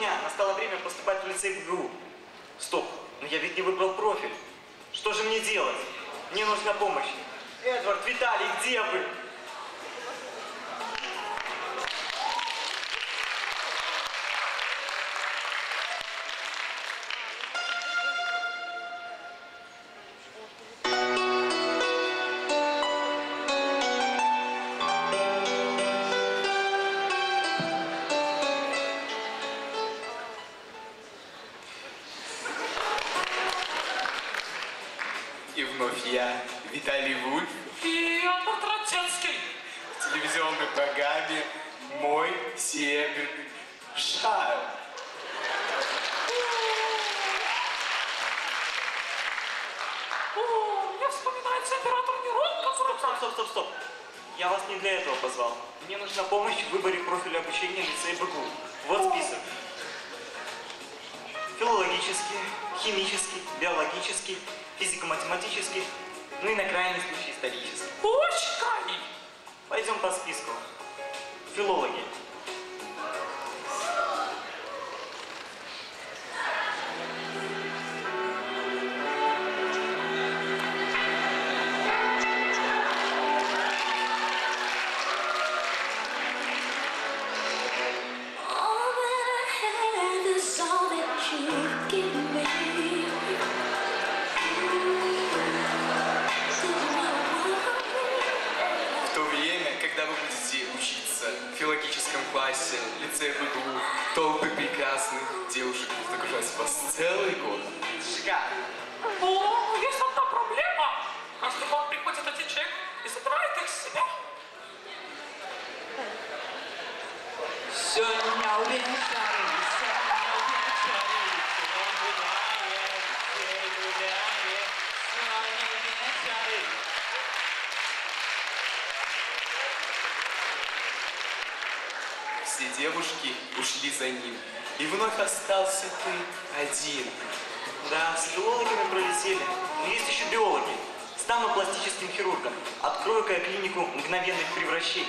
дня настало время поступать в лицей БГУ. Стоп, но я ведь не выбрал профиль. Что же мне делать? Мне нужна помощь. Эдвард, Виталий, где вы? И вновь я, Виталий Вульф. И Эдвард Радзинский. В телевизионной программе «Мой серебряный шар». Мне вспоминается оператор Нерон, который... Стоп. Я вас не для этого позвал. Мне нужна помощь в выборе профиля обучения лицея БГУ. Вот список. Филологический, химический, биологический, физико-математический, ну и на крайний случай исторический. Очень крайний. Пойдем по списку. Филологи. В то время, когда вы будете учиться в филологическом классе лицея БГУ, толпы прекрасных девушек будут окружать вас целый год. Шикарно. Но есть одна проблема. Каждый год приходит один человек и забирает их с себя. Сегодня увидишь Все девушки ушли за ним, и вновь остался ты один. Да, с филологами пролетели. Но есть еще биологи. Стану пластическим хирургом. Открою-ка я клинику мгновенных превращений.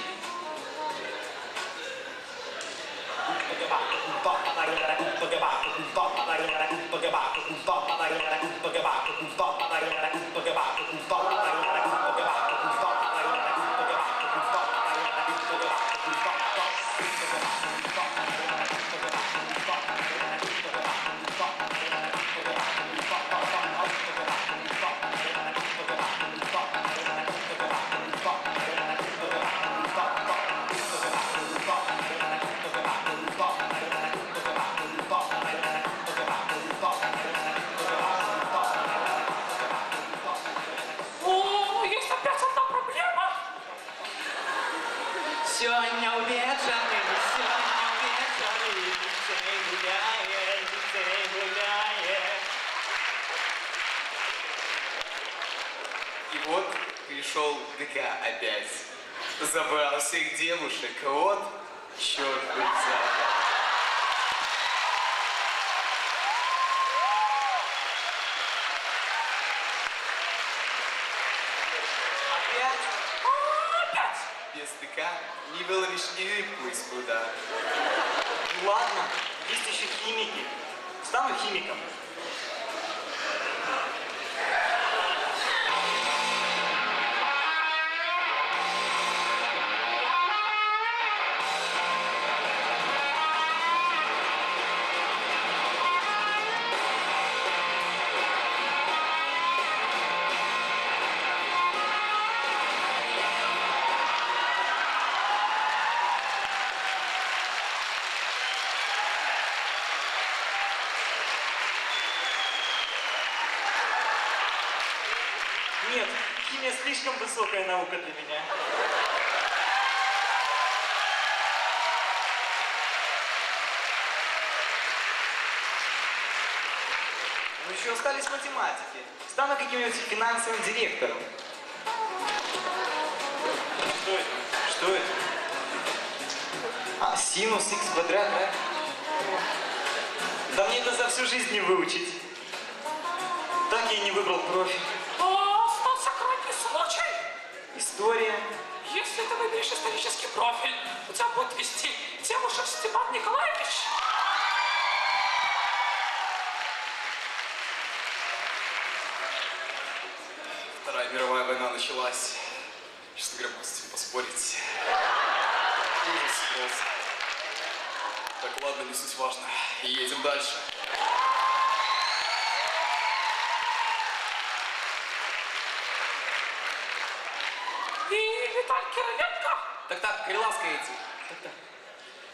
Есть опять одна проблема. сегодня вечером, детей гуляет. И вот пришел ДК опять. Забрал всех девушек, вот черт бы взял. Опять. Без ДК не выловишь и рыбку из пруда. Ну ладно, есть еще химики. Стану химиком. Нет, химия слишком высокая наука для меня. Ну еще остались математики. Стану каким-нибудь финансовым директором. Что это? Что это? А, синус х квадрат, да? Да мне это за всю жизнь не выучить. Так я и не выбрал профиль. Остался крайний случай. История. Если ты выберешь исторический профиль, у тебя будет вести девушек Степан Николаевич. Вторая мировая война началась. Честно говоря, могу с этим поспорить. Ужас просто. Так, ладно, не суть важно. И едем дальше. І Віталь Кириленко. Так, Крилавська едем.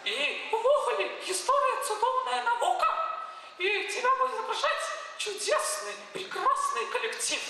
І увогуле история цудовная наука. И тебя будет окружать чудесный, прекрасный коллектив.